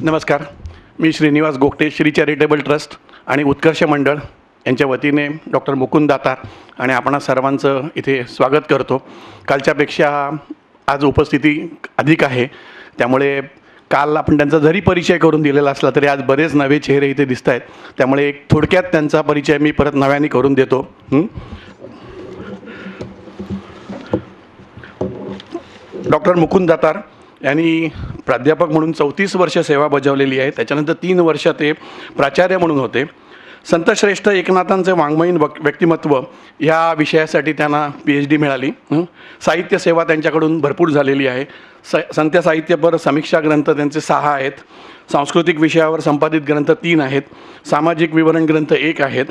नमस्कार. मी Shrinivas Gogate, Shri charitable trust आणि उत्कर्ष मंडळ यांच्या वतीने डॉक्टर मुकुंद दातार आणि आपणा सर्वांचं इथे स्वागत करतो. कालच्यापेक्षा आज उपस्थिती अधिक आहे, त्यामुळे काल आपण त्यांचा जरी परिचय करून दिलेला असला तरी आज बरेच नवे चेहरे इथे दिसत आहेत. त्यामुळे एक थोडक्यात त्यांचा परिचय मी परत नव्याने करून देतो. डॉक्टर मुकुंद दातार यांनी प्राध्यापक म्हणून 34 वर्ष सेवा बजावलेली आहे. त्याच्यानंतर 3 वर्ष ते प्राचार्य म्हणून होते. संतश्रेष्ठ एकनाथांचे वाङ्मयीन व्यक्तिमत्व या विषयासाठी त्यांना PhD मिळाली. साहित्य सेवा त्यांच्याकडून भरपूर झालेली आहे. संत साहित्यपर समीक्षा ग्रंथ त्यांचे 6 आहेत. सांस्कृतिक विषयावर संपादित ग्रंथ 3 आहेत. सामाजिक विवरण ग्रंथ 1 आहेत.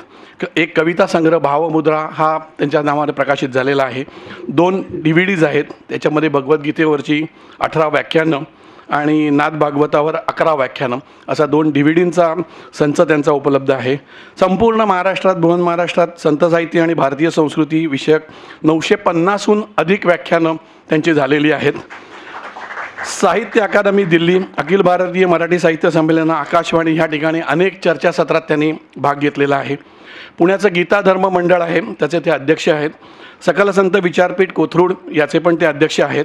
एक कविता संग्रह भावमुद्रा हा त्यांच्या नावाने प्रकाशित झालेला आहे. 2 DVDs आहेत. त्याच्यामध्ये भगवद्गीतेवरची 18 व्याख्यानं आणि नाथ भागवतावर 11 व्याख्यानं असा 2 DVDंचा संच त्यांचा उपलब्ध आहे. संपूर्ण महाराष्ट्रात, बृहन महाराष्ट्रात संत साहित्य आणि भारतीय संस्कृती विषयक 950हून अधिक व्याख्यानं त्यांची झालेली आहेत. साहित्य अकादमी दिल्ली, अखिल भारतीय मराठी साहित्य संमेलन, आकाशवाणी ह्या ठिकाणी अनेक चर्चासत्रात त्यांनी भाग घेतलेला आहे. पुण्याचं गीता धर्म मंडळ आहे, त्याचे ते अध्यक्ष आहेत. सकल संत विचारपीठ कोथरूड याचे पण ते अध्यक्ष आहेत.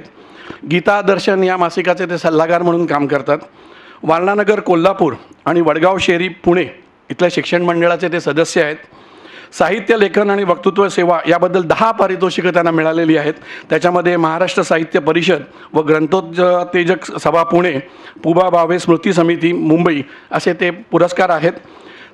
गीता दर्शन या मासिकाचे ते सल्लागार म्हणून काम करतात. वारणानगर कोल्हापूर आणि वडगाव शेरी पुणे इथल्या शिक्षण मंडळाचे ते सदस्य आहेत. साहित्य लेखन आणि वक्तृत्व सेवा याबद्दल 10 पारितोषिकं त्यांना मिळालेली आहेत. त्याच्यामध्ये महाराष्ट्र साहित्य परिषद व ग्रंथोत्तेजक सभा पुणे, पुबा भावे स्मृती समिती मुंबई असे ते पुरस्कार आहेत.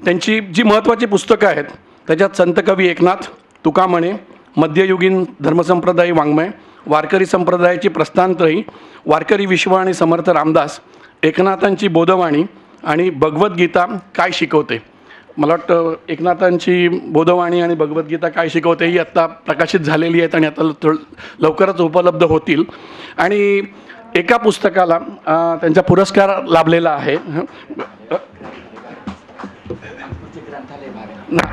त्यांची जी महत्त्वाची पुस्तकं आहेत त्याच्यात संतकवी एकनाथ, तुकामणे, मध्ययुगीन धर्मसंप्रदायी वाङ्मय, वारकरी संप्रदायाची प्रस्थानत्रयी, वारकरी विश्व आणि समर्थ रामदास, एकनाथांची बोधवाणी आणि भगवद्गीता काय शिकवते. मला वाटतं एकनाथांची बोधवाणी आणि भगवद्गीता काय शिकवते ही आत्ता प्रकाशित झालेली आहेत आणि आता लवकरच उपलब्ध होतील. आणि एका पुस्तकाला त्यांचा पुरस्कार लाभलेला आहे.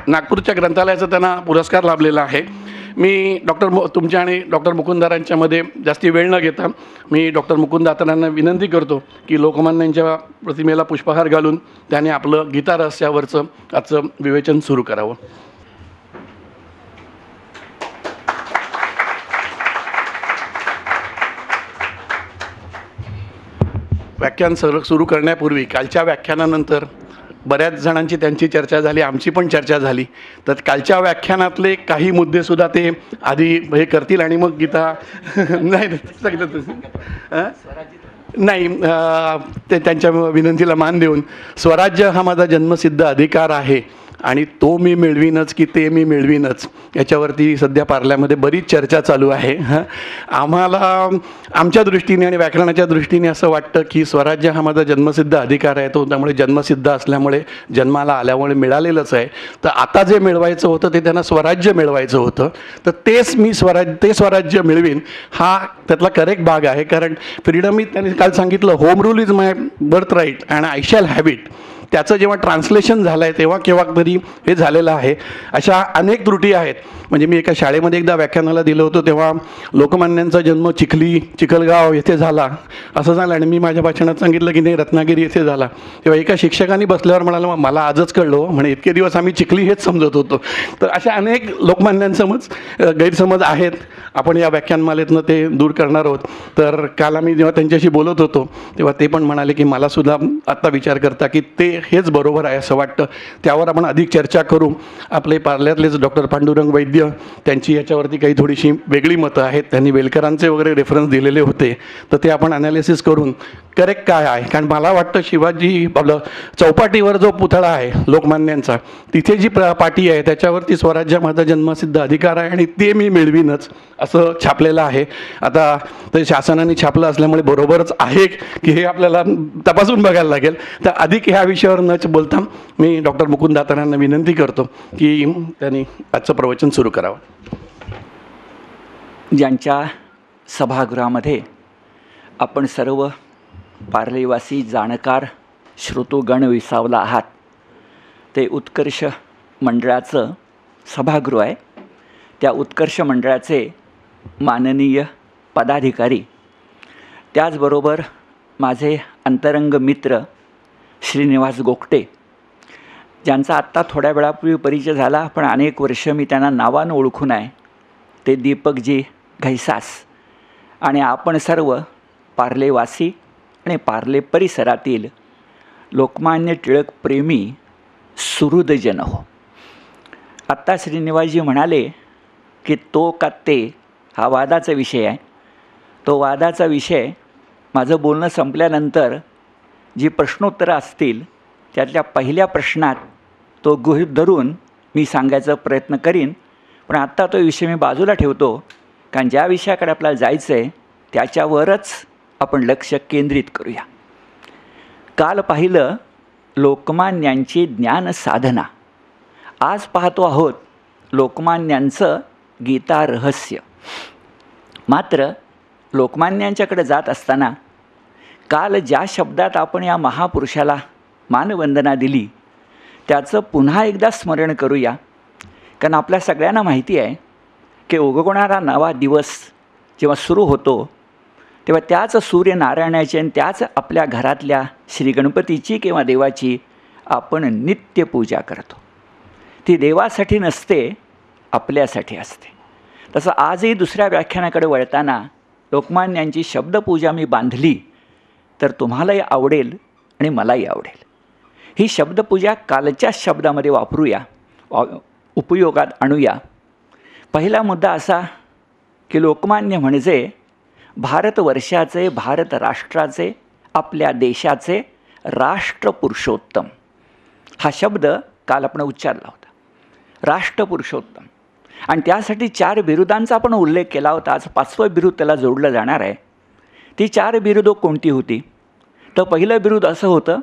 नागपूरच्या ग्रंथालयाचा त्यांना पुरस्कार लाभलेला आहे. मी तुमच्या आणि डॉक्टर मुकुंद दातारांच्यामध्ये जास्ती वेळ न घेता मी डॉक्टर मुकुंद दातारांना विनंती करतो की लोकमान्यांच्या प्रतिमेला पुष्पहार घालून त्याने आपलं गीता रहस्यावरचं आजचं विवेचन सुरू करावं. व्याख्यान सुरू करण्यापूर्वी कालच्या व्याख्यानानंतर बऱ्याच जणांची त्यांची चर्चा झाली, आमची पण चर्चा झाली. तर कालच्या व्याख्यानातले काही मुद्देसुद्धा ते आधी हे करतील आणि मग गीता नाही ते त्यांच्या विनंतीला मान देऊन, स्वराज्य हा माझा जन्मसिद्ध अधिकार आहे आणि तो मी मिळवीनच की ते मी मिळवीनच याच्यावरती सध्या पार्ल्यामध्ये बरीच चर्चा चालू आहे. आम्हाला आमच्या दृष्टीने आणि व्याकरणाच्या दृष्टीने असं वाटतं की स्वराज्य हा माझा जन्मसिद्ध अधिकार आहे. तो त्यामुळे जन्मसिद्ध असल्यामुळे जन्माला आल्यामुळे मिळालेलंच आहे. तर आता जे मिळवायचं होतं ते त्यांना स्वराज्य मिळवायचं होतं, तर ते स्वराज्य मिळवीन हा त्यातला करेक्ट भाग आहे. कारण फ्रीडम त्यांनी काल सांगितलं, home rule is my birthright and I shall have it. त्याचं जेव्हा ट्रान्सलेशन झालं आहे तेव्हा केव्हा तरी हे झालेलं आहे. अशा अनेक त्रुटी आहेत. म्हणजे मी एका शाळेमध्ये एकदा व्याख्यानाला दिलं होतं तेव्हा लोकमान्यांचा जन्म चिखलगाव येथे झाला असं झालं आणि मी माझ्या भाषणात सांगितलं की नाही रत्नागिरी येथे झाला. तेव्हा एका शिक्षकांनी बसल्यावर म्हणाला, मला आजच कळलं म्हणे, इतके दिवस आम्ही चिखली हेच समजत होतो. तर अशा अनेक लोकमान्यांसमज गैरसमज आहेत. आपण या व्याख्यानमालेतनं ते दूर करणार आहोत. तर काल आम्ही जेव्हा त्यांच्याशी बोलत होतो तेव्हा ते पण म्हणाले की मलासुद्धा आत्ता विचार करता की ते हेच बरोबर आहे असं वाटतं. त्यावर आपण अधिक चर्चा करू. आपले पार्ल्यातलेच डॉक्टर पांडुरंग वैद्य त्यांची याच्यावरती काही थोडीशी वेगळी मतं आहेत. त्यांनी वेलकरांचे वगैरे रेफरन्स दिलेले होते, तर ते आपण ॲनालिसिस करून करेक्ट काय आहे. कारण मला वाटतं शिवाजी आपलं चौपाटीवर जो पुतळा आहे लोकमान्यांचा, तिथे जी पाटी आहे त्याच्यावरती स्वराज्य माझा जन्मसिद्ध अधिकार आहे आणि ते मी मिळवीनच असं छापलेलं आहे. आता ते शासनाने छापलं असल्यामुळे बरोबरच आहे की हे आपल्याला तपासून बघायला लागेल. तर अधिक ह्या विषयावर न बोलता मी डॉक्टर मुकुंद दातारांना विनंती करतो की त्यांनी आजचं प्रवचन सुरू करावं. ज्यांच्या सभागृहामध्ये आपण सर्व पार्लेवासी जाणकार श्रोतोगण विसावला आहात, ते उत्कर्ष मंडळाचं सभागृह आहे. त्या उत्कर्ष मंडळाचे माननीय पदाधिकारी, त्याचबरोबर माझे अंतरंग मित्र श्रीनिवास गोगटे, ज्यांचा आत्ता थोड्या वेळापूर्वी परिचय झाला, पण अनेक वर्ष मी त्यांना नावानं ओळखून आहे, ते दीपकजी घैसास. आणि आपण सर्व पार्लेवासी आणि पार्ले परिसरातील लोकमान्य टिळक प्रेमी सुहृदजन हो. आत्ता श्रीनिवासजी म्हणाले की तो का ते हा वादाचा विषय आहे. तो वादाचा विषय माझं बोलणं संपल्यानंतर जी प्रश्नोत्तरं असतील त्यातल्या पहिल्या प्रश्नात तो गृहीत धरून मी सांगायचा प्रयत्न करीन. पण आत्ता तो विषय मी बाजूला ठेवतो, कारण ज्या विषयाकडे आपल्याला जायचं आहे त्याच्यावरच आपण लक्ष केंद्रित करूया. काल पाहिलं लोकमान्यांची ज्ञानसाधना. आज पाहतो आहोत लोकमान्यांचं गीता रहस्य. मात्र लोकमान्यांच्याकडे जात असताना काल ज्या शब्दात आपण या महापुरुषाला मानवंदना दिली त्याचं पुन्हा एकदा स्मरण करूया. कारण आपल्या सगळ्यांना माहिती आहे की उगवणारा नवा दिवस जेव्हा सुरू होतो तेव्हा त्याच सूर्यनारायणाची आणि त्याच आपल्या घरातल्या श्री गणपतीची किंवा देवाची आपण नित्यपूजा करतो. ती देवासाठी नसते, आपल्यासाठी असते. तसं आजही दुसऱ्या व्याख्यानाकडे वळताना लोकमान्यांची शब्दपूजा मी बांधली तर तुम्हालाही आवडेल आणि मलाही आवडेल. ही शब्दपूजा कालच्या शब्दामध्ये वापरूया, उपयोगात आणूया. पहिला मुद्दा असा की लोकमान्य म्हणजे भारतवर्षाचे, भारत राष्ट्राचे, आपल्या देशाचे राष्ट्रपुरुषोत्तम. हा शब्द काल आपण उच्चारला होता, राष्ट्रपुरुषोत्तम. आणि त्यासाठी 4 बिरुदांचा आपण उल्लेख केला होता. आज 5वं बिरुद त्याला जोडलं जाणार आहे. ती 4 बिरुदं कोणती होती? तर पहिलं बिरुद असं होतं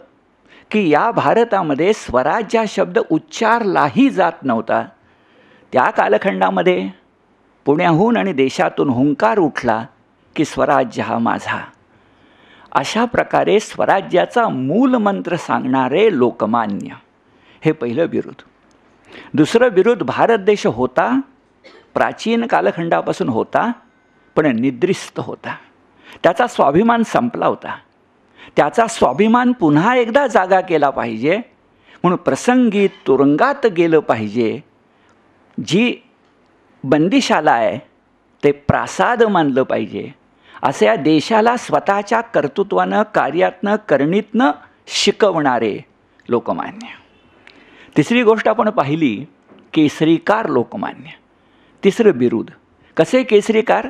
की या भारतामध्ये स्वराज्य हा शब्द उच्चारलाही जात नव्हता. त्या कालखंडामध्ये पुण्याहून आणि देशातून हुंकार उठला की स्वराज्य हा माझा. अशा प्रकारे स्वराज्याचा मूलमंत्र सांगणारे लोकमान्य, हे पहिलं बिरुद. दुसरं बिरुद, भारत देश होता, प्राचीन कालखंडापासून होता, पण निद्रिस्त होता. त्याचा स्वाभिमान संपला होता. त्याचा स्वाभिमान पुन्हा एकदा जागा केला पाहिजे म्हणून प्रसंगी तुरुंगात गेलं पाहिजे. जी बंदिशाला आहे ते प्रासाद मानलं पाहिजे, असं या देशाला स्वतःच्या कर्तृत्वानं, कार्यातनं, करणीतनं शिकवणारे लोकमान्य. तिसरी गोष्ट आपण पाहिली, केसरीकार लोकमान्य. तिसरं बिरुद कसे केसरीकार?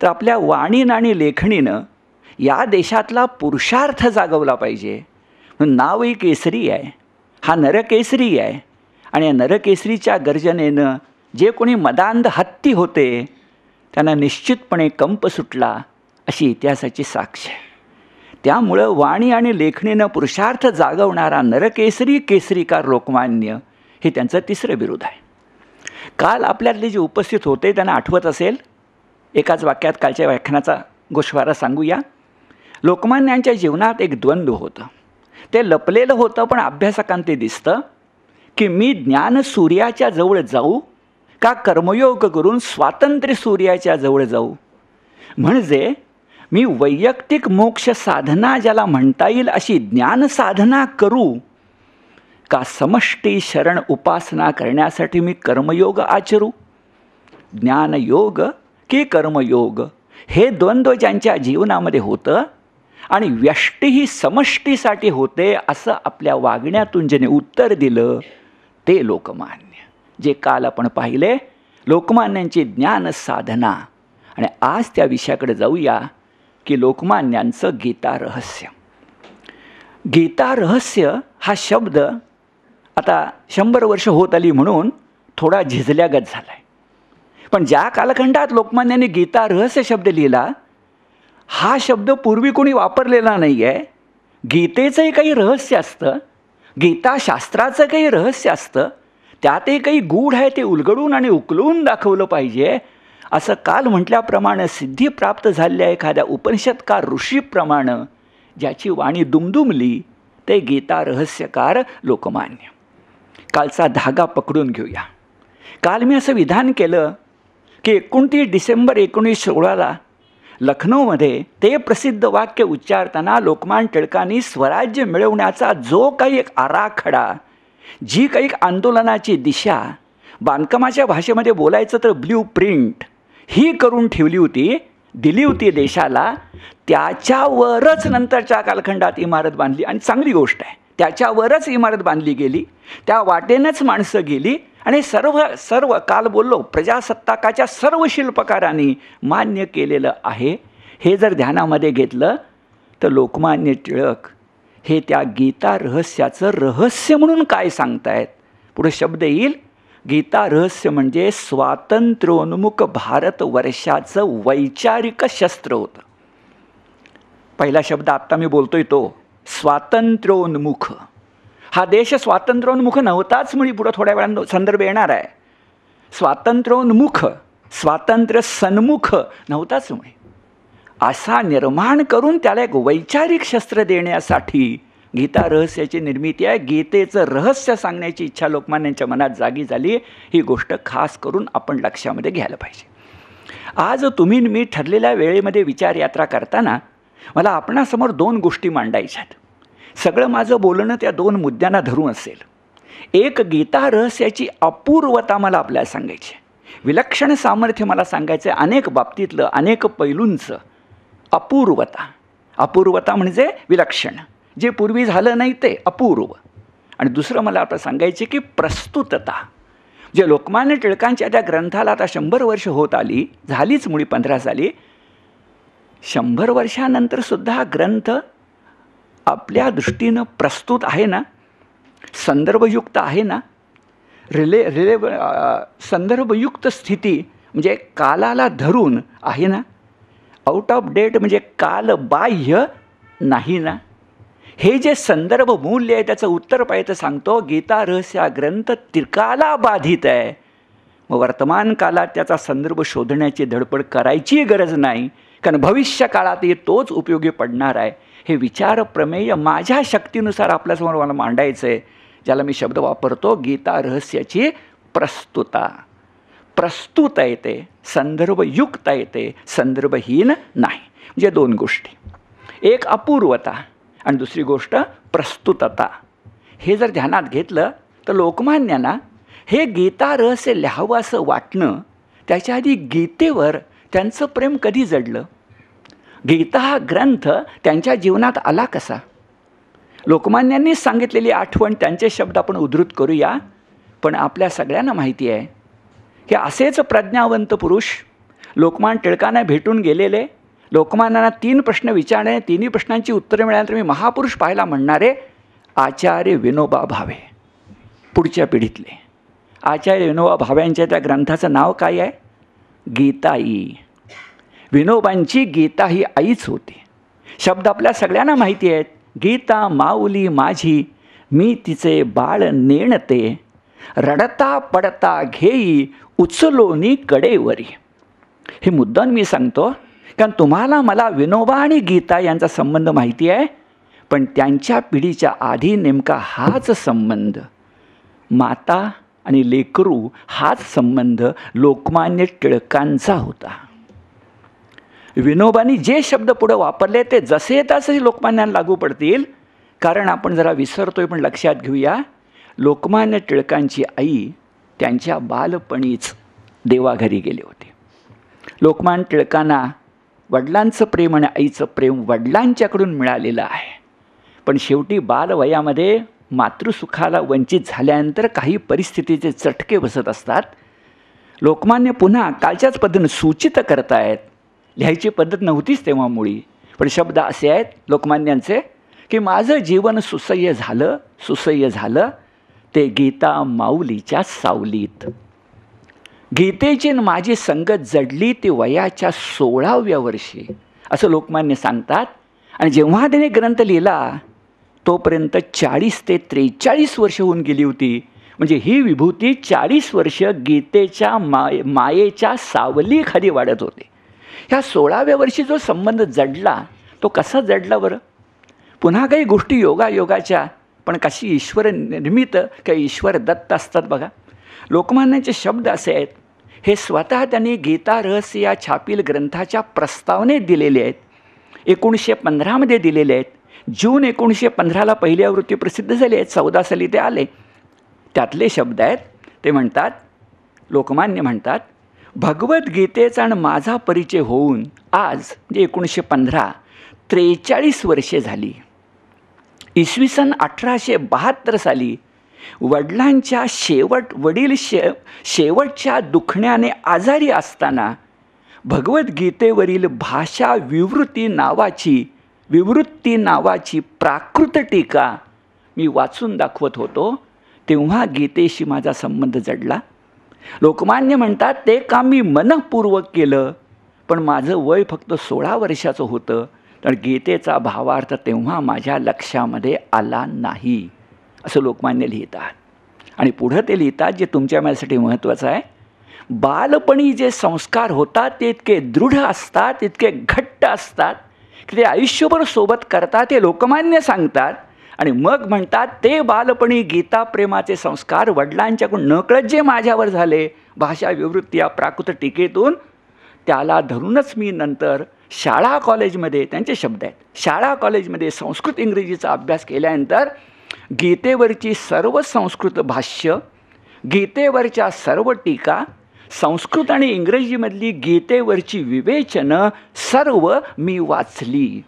तर आपल्या वाणीनं आणि लेखणीनं या देशातला पुरुषार्थ जागवला पाहिजे म्हणून नावही केसरी आहे. हा नरकेसरी आहे. आणि या नरकेसरीच्या गर्जनेनं जे कोणी मदांध हत्ती होते त्यांना निश्चितपणे कंप सुटला, अशी इतिहासाची साक्ष आहे. त्यामुळं वाणी आणि लेखणीनं पुरुषार्थ जागवणारा नरकेसरी केसरीकार लोकमान्य हे त्यांचं तिसरं बिरुद आहे. काल आपल्यातले जे उपस्थित होते त्यांना आठवत असेल, एकाच वाक्यात कालच्या व्याख्यानाचा गोषवारा सांगूया. लोकमान्यांच्या जीवनात एक द्वंद्व होतं. ते लपलेलं होतं, पण अभ्यासकांना ते दिसतं की मी ज्ञान सूर्याच्या जवळ जाऊ का कर्मयोग करून स्वातंत्र्य सूर्याच्या जवळ जाऊ. म्हणजे मी वैयक्तिक मोक्ष साधना ज्याला म्हणता येईल अशी ज्ञान साधना करू का समष्टी शरण उपासना करण्यासाठी मी कर्मयोग आचरू. ज्ञानयोग की कर्मयोग हे द्वंद्व ज्यांच्या जीवनामध्ये होतं आणि व्यष्टी ही समष्टीसाठी होते असं आपल्या वागण्यातून ज्याने उत्तर दिलं ते लोकमान्य, जे काल आपण पाहिले लोकमान्यांची ज्ञान साधना. आणि आज त्या विषयाकडे जाऊया की लोकमान्यांचं गीता रहस्य. गीता रहस्य हा शब्द आता 100 वर्ष होत आली म्हणून थोडा झिजल्यागत झाला आहे. पण ज्या कालखंडात लोकमान्यांनी गीता रहस्य शब्द लिहिला, हा शब्द पूर्वी कोणी वापरलेला नाही आहे. गीतेचंही काही रहस्य असतं, गीताशास्त्राचं काही रहस्य असतं, त्यातही काही गूढ आहे ते उलगडून आणि उकलून दाखवलं पाहिजे. असं काल म्हटल्याप्रमाणे सिद्धी प्राप्त झालेल्या एखाद्या उपनिषदकार ऋषीप्रमाणे ज्याची वाणी दुमदुमली ते गीता रहस्यकार लोकमान्य. कालचा धागा पकडून घेऊया. काल मी असं विधान केलं की 29 डिसेंबर 1916 लखनौमध्ये ते प्रसिद्ध वाक्य उच्चारताना लोकमान्य टिळकांनी स्वराज्य मिळवण्याचा जो काही एक आराखडा, जी काही एक आंदोलनाची दिशा, बांधकामाच्या भाषेमध्ये बोलायचं तर ब्ल्यू प्रिंट ही करून ठेवली होती, दिली होती देशाला, त्याच्यावरच नंतरच्या कालखंडात इमारत बांधली. आणि चांगली गोष्ट आहे, त्याच्यावरच इमारत बांधली गेली, त्या वाटेनंच माणसं गेली. आणि सर्व काल बोललो प्रजासत्ताकाच्या सर्व शिल्पकारांनी मान्य केलेलं आहे. हे जर ध्यानामध्ये घेतलं तर लोकमान्य टिळक हे त्या गीता रहस्याचं रहस्य म्हणून काय सांगतायत. पुढे शब्द येईल, गीता रहस्य म्हणजे स्वातंत्र्योन्मुख भारतवर्षाचं वैचारिक शस्त्र होतं. पहिला शब्द आत्ता मी बोलतोय तो स्वातंत्र्योन्मुख. हा देश स्वातंत्र्योन्मुख नव्हताच मुळी, पुढं थोड्या वेळानं संदर्भ येणार आहे. स्वातंत्र्योन्मुख, स्वातंत्र्य सन्मुख नव्हताच मुळी. असा निर्माण करून त्याला एक वैचारिक शस्त्र देण्यासाठी गीता रहस्याची निर्मिती आहे. गीतेचं रहस्य सांगण्याची इच्छा लोकमान्यांच्या मनात जागी झाली. ही गोष्ट खास करून आपण लक्षामध्ये घ्यायला पाहिजे. आज तुम्ही मी ठरलेल्या वेळेमध्ये विचारयात्रा करताना मला आपणासमोर 2 गोष्टी मांडायच्यात. सगळं माझं बोलणं त्या 2 मुद्द्यांना धरून असेल. एक, गीता रहस्याची अपूर्वता मला आपल्याला सांगायची, विलक्षण सामर्थ्य मला सांगायचं आहे, अनेक बाबतीतलं, अनेक पैलूंचं अपूर्वता. अपूर्वता म्हणजे विलक्षण, जे पूर्वी झालं नाही ते अपूर्व. आणि दुसरं मला आता सांगायचे की प्रस्तुतता. जे लोकमान्य टिळकांच्या त्या ग्रंथाला आता 100 वर्ष होत आली, झालीच मुळी 15 साली. 100 वर्षानंतरसुद्धा हा ग्रंथ आपल्या दृष्टीनं प्रस्तुत आहे ना, संदर्भयुक्त आहे ना, संदर्भयुक्त स्थिती म्हणजे कालाला धरून आहे ना, आउट ऑफ डेट म्हणजे कालबाह्य नाही ना. हे जे संदर्भ मूल्य आहे त्याचं उत्तर पाहिजे सांगतो, गीता रहस्य हा ग्रंथ त्रिकाला बाधित आहे. मग वर्तमान काळात त्याचा संदर्भ शोधण्याची धडपड करायची गरज नाही, कारण भविष्य काळातही तोच उपयोगी पडणार आहे. हे विचार प्रमेय माझ्या शक्तीनुसार आपल्यासमोर मला मांडायचं आहे, ज्याला मी शब्द वापरतो गीता रहस्याची प्रस्तुता. प्रस्तुत आहे ते, संदर्भयुक्त आहे ते, संदर्भहीन नाही. म्हणजे 2 गोष्टी, एक अपूर्वता आणि दुसरी गोष्ट प्रस्तुतता. हे जर ध्यानात घेतलं तर लोकमान्यांना हे गीता रहस्य लिहावं असं वाटणं, त्याच्या आधी गीतेवर त्यांचं प्रेम कधी जडलं, गीता हा ग्रंथ त्यांच्या जीवनात आला कसा. लोकमान्यांनीच सांगितलेली आठवण, त्यांचे शब्द आपण उद्धृत करूया. पण आपल्या सगळ्यांना माहिती आहे की असेच प्रज्ञावंत पुरुष लोकमान्य टिळकांना भेटून गेलेले, लोकमान्यांना 3 प्रश्न विचारणे, 3ही प्रश्नांची उत्तरं मिळाल्यानंतर मी महापुरुष पाहायला म्हणणारे आचार्य विनोबा भावे. पुढच्या पिढीतले आचार्य विनोबा भाव्यांच्या त्या ग्रंथाचं नाव काय आहे, गीताई. विनोबांची गीता ही आईच होती. शब्द आपल्या सगळ्यांना माहिती आहेत, गीता माऊली माझी, मी तिचे बाळ नेणते, रडता पडता घेई उचलोनी कडेवरी. हे मुद्दाम मी सांगतो कारण तुम्हाला मला विनोबा आणि गीता यांचा संबंध माहिती आहे, पण त्यांच्या पिढीच्या आधी नेमका हाच संबंध, माता आणि लेकरू हाच संबंध लोकमान्य टिळकांचा होता. विनोबांनी जे शब्द पुढे वापरले ते जसे तसे लोकमान्यांना लागू पडतील. कारण आपण जरा विसरतोय, पण लक्षात घेऊया, लोकमान्य टिळकांची आई त्यांच्या बालपणीच देवाघरी गेली होती. लोकमान्य टिळकांना वडिलांचं प्रेम आणि आईचं प्रेम वडिलांच्याकडून मिळालेलं आहे, पण शेवटी बालवयामध्ये मातृसुखाला वंचित झाल्यानंतर काही परिस्थितीचे चटके बसत असतात. लोकमान्य पुन्हा कालच्याच पद्धतीने सूचित करतायत, लिहायची पद्धत नव्हतीच तेव्हा मुळी, पण शब्द असे आहेत लोकमान्यांचे की माझं जीवन सुसह्य झालं ते गीता माऊलीच्या सावलीत. गीतेची माझी संगत जडली ती वयाच्या 16व्या वर्षी, असं लोकमान्य सांगतात. आणि जेव्हा त्याने ग्रंथ लिहिला तोपर्यंत 40 ते 43 वर्ष होऊन गेली होती. म्हणजे ही विभूती 40 वर्ष गीतेच्या मायेच्या सावलीखाली वाढत होते. ह्या 16व्या वर्षी जो संबंध जडला तो कसा जडला बरं. पुन्हा काही गोष्टी योगायोगाच्या, पण कशी ईश्वर निर्मित काही ईश्वर दत्त असतात बघा. लोकमान्यांचे शब्द असे आहेत हे स्वतः त्यांनी गीता रहस्य या छापील ग्रंथाच्या प्रस्तावनेत दिलेले आहेत. 1915 दिलेले आहेत. जून 1915 पहिली आवृत्ती प्रसिद्ध झाली आहे. 14 साली ते आले. त्यातले शब्द आहेत. ते म्हणतात, लोकमान्य म्हणतात, भगवद्गीतेचा आणि माझा परिचय होऊन आज म्हणजे 1915 43 वर्षे झाली. इसवी सन 1872 साली वडिलांच्या शेवटच्या दुखण्याने आजारी असताना भगवद्गीतेवरील भाषा विवृत्ती नावाची प्राकृत टीका मी वाचून दाखवत होतो, तेव्हा गीतेशी माझा संबंध जडला. लोकमान्य म्हणतात, ते काम मी मनःपूर्वक केलं, पण माझं वय फक्त 16 वर्षाचं होतं, तर गीतेचा भावार्थ तेव्हा माझ्या लक्षामध्ये आला नाही, असं लोकमान्य लिहितात. आणि पुढं ते लिहितात, जे तुमच्या माझ्यासाठी महत्त्वाचं आहे, बालपणी जे संस्कार होतात ते इतके दृढ असतात, इतके घट्ट असतात की ते आयुष्यभर सोबत करतात, ते लोकमान्य सांगतात. आणि मग म्हणतात, ते बालपणी गीताप्रेमाचे संस्कार वडिलांच्याकडून नकळत जे माझ्यावर झाले, भाषा विवृत्ती या प्राकृत टीकेतून, त्याला धरूनच मी नंतर शाळा कॉलेजमध्ये, त्यांचे शब्द आहेत, शाळा कॉलेजमध्ये संस्कृत इंग्रजीचा अभ्यास केल्यानंतर गीतेवरची सर्व संस्कृत भाष्य, गीतेवरच्या सर्व टीका, संस्कृत आणि इंग्रजीमधली गीतेवरची विवेचनं सर्व मी वाचली.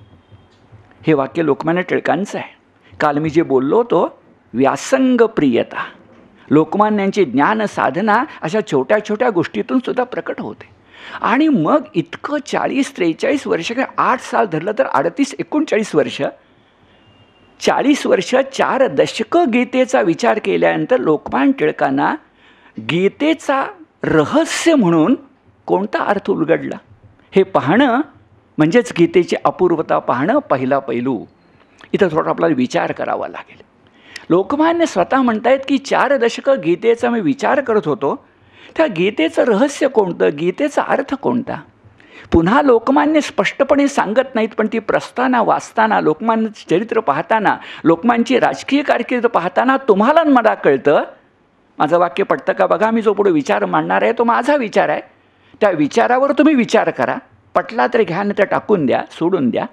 हे वाक्य लोकमान्य टिळकांचं आहे. काल मी जे बोललो होतो, व्यासंग प्रियता, लोकमान्यांची ज्ञान साधना अशा छोट्या छोट्या गोष्टीतून सुद्धा प्रकट होते. आणि मग इतकं 40-43 वर्ष, 8 साल धरलं तर 38-39 वर्ष, 40 वर्ष 4 दशकं गीतेचा विचार केल्यानंतर लोकमान्य टिळकांना गीतेचा रहस्य म्हणून कोणता अर्थ उलगडला हे पाहणं म्हणजेच गीतेची अपूर्वता पाहणं पहिला पैलू. इथं थोडा आपल्याला विचार करावा लागेल. लोकमान्य स्वतः म्हणतायत की 4 दशकं गीतेचा मी विचार करत होतो, त्या गीतेचं रहस्य कोणतं, गीतेचा अर्थ कोणता. पुन्हा लोकमान्य स्पष्टपणे सांगत नाहीत, पण ती प्रस्तावना वाचताना, लोकमान्याचं चरित्र पाहताना, लोकमान्यांची राजकीय कारकीर्द पाहताना तुम्हाला मला कळतं. माझं वाक्य पटतं का बघा. मी जो पुढे विचार मांडणार आहे तो माझा विचार आहे. त्या विचारावर तुम्ही विचार करा. पटला तर घ्या, नाही तर टाकून द्या, सोडून द्या.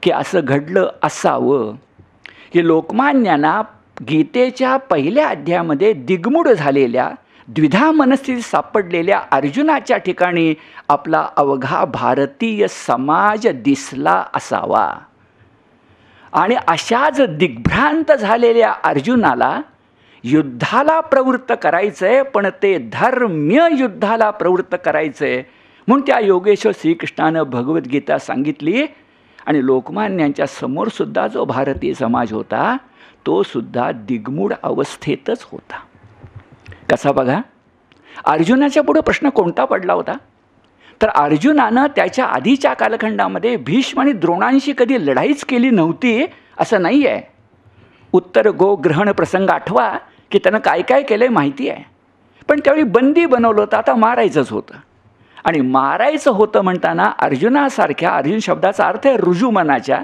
की असं घडलं असावं की लोकमान्यांना गीतेच्या पहिल्या अध्यायामध्ये दिग्मूढ झालेल्या, द्विधा मनस्थितीत सापडलेल्या अर्जुनाच्या ठिकाणी आपला अवघा भारतीय समाज दिसला असावा. आणि अशाच दिग्भ्रांत झालेल्या अर्जुनाला युद्धाला प्रवृत्त करायचं आहे, पण ते धर्म्य युद्धाला प्रवृत्त करायचं आहे. म्हणून त्या योगेश्वर श्रीकृष्णानं भगवद्गीता सांगितली. आणि लोकमान्यांच्या समोरसुद्धा जो भारतीय समाज होता तो सुद्धा दिग्मूढ अवस्थेतच होता. कसा बघा, अर्जुनाच्या पुढे प्रश्न कोणता पडला होता, तर अर्जुनानं त्याच्या आधीच्या कालखंडामध्ये भीष्म आणि द्रोणांशी कधी लढाईच केली नव्हती असं नाही आहे. उत्तर गो ग्रहण प्रसंग आठवा की त्यानं काय काय केलं आहे माहिती आहे. पण त्यावेळी बंदी बनवलं होतं, आता मारायचंच होतं. आणि मारायचं होतं म्हणताना अर्जुनासारख्या, अर्जुन शब्दाचा अर्थ आहे रुजूमनाच्या,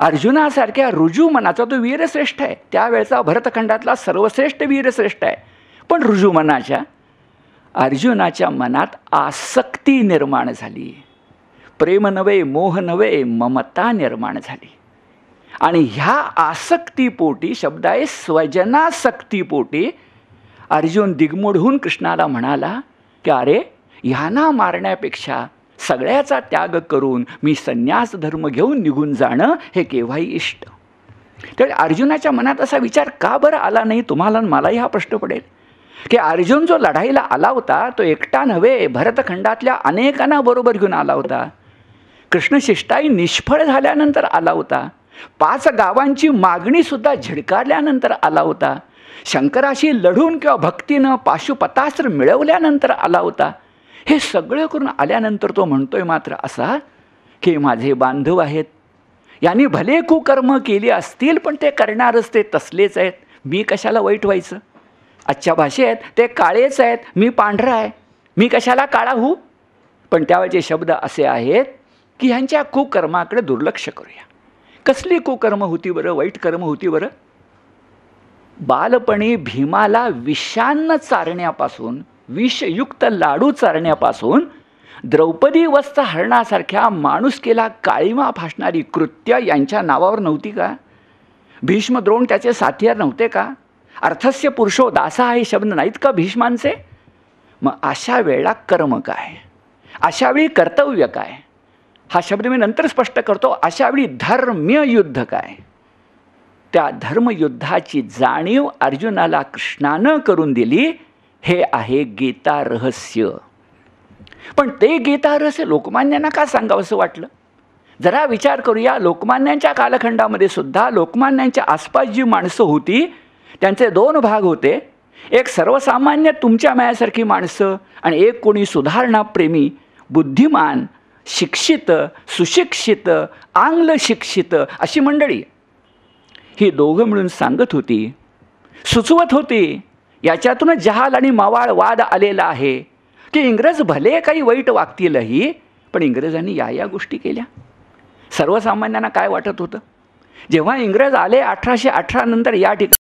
अर्जुनासारख्या रुजूमनाचा तो वीरश्रेष्ठ आहे. त्यावेळेचा भरतखंडातला सर्वश्रेष्ठ वीरश्रेष्ठ आहे. पण रुजूमनाच्या अर्जुनाच्या मनात आसक्ती निर्माण झाली. प्रेम नव्हे, मोह नव्हे, ममता निर्माण झाली. आणि ह्या आसक्तीपोटी, शब्द आहे स्वजनासक्तीपोटी, अर्जुन दिग्मूढ होऊन कृष्णाला म्हणाला की अरे, ह्यांना मारण्यापेक्षा सगळ्याचा त्याग करून मी संन्यास धर्म घेऊन निघून जाणं हे केव्हाही इष्ट. त्यामुळे अर्जुनाच्या मनात असा विचार का बरं आला नाही, तुम्हाला मलाही हा प्रश्न पडेल की अर्जुन जो लढाईला आला होता तो एकटा नव्हे, भरतखंडातल्या अनेकांना बरोबर घेऊन आला होता. कृष्णशिष्टाई निष्फळ झाल्यानंतर आला होता. 5 गावांची मागणीसुद्धा झिडकारल्यानंतर आला होता. शंकराशी लढून किंवा भक्तीनं पाशुपतास्त्र मिळवल्यानंतर आला होता. हे सगळं करून आल्यानंतर तो म्हणतोय मात्र असा की माझे बांधव आहेत, यांनी भले कुकर्म केली असतील पण ते करणारच ते तसलेच आहेत, मी कशाला वाईट व्हायचं. आजच्या भाषेत ते काळेच आहेत, मी पांढरा आहे, मी कशाला काळा होऊ. पण त्यावेळेचे शब्द असे आहेत की ह्यांच्या कुकर्माकडे दुर्लक्ष करूया. कसली कुकर्म होती बरं, वाईट कर्म होती बरं. बालपणी भीमाला विषान्न चारण्यापासून विषयुक्त लाडू चारण्यापासून द्रौपदी वस्त्र हरणासारख्या माणुसकीला काळीमा फासणारी कृत्य यांच्या नावावर नव्हती का? भीष्म द्रोण त्याचे साथीदार नव्हते का? अर्थस्य पुरुषो दासा हे शब्द नाहीत का भीष्मांचे? मग अशा वेळेला कर्म काय? अशावेळी कर्तव्य काय? हा शब्द मी नंतर स्पष्ट करतो. अशावेळी धर्म्य युद्ध काय? त्या धर्मयुद्धाची जाणीव अर्जुनाला कृष्णानं करून दिली. हे आहे गीता रहस्य. पण ते गीता रहस्य लोकमान्यांना का सांगावं असं वाटलं? जरा विचार करूया. लोकमान्यांच्या कालखंडामध्ये सुद्धा लोकमान्यांच्या आसपास जी माणसं होती त्यांचे दोन भाग होते. एक सर्वसामान्य तुमच्या मायासारखी माणसं आणि एक कोणी सुधारणाप्रेमी, बुद्धिमान, शिक्षित, सुशिक्षित, आंग्ल शिक्षित अशी मंडळी. ही दोघं मिळून सांगत होती, सुचवत होती. याच्यातूनच जहाल आणि मवाळ वाद आलेला आहे की इंग्रज भले काही वाईट वागतीलही, पण इंग्रजांनी या गोष्टी केल्या. सर्वसामान्यांना काय वाटत होतं? जेव्हा इंग्रज आले 1818 नंतर या ठिकाणी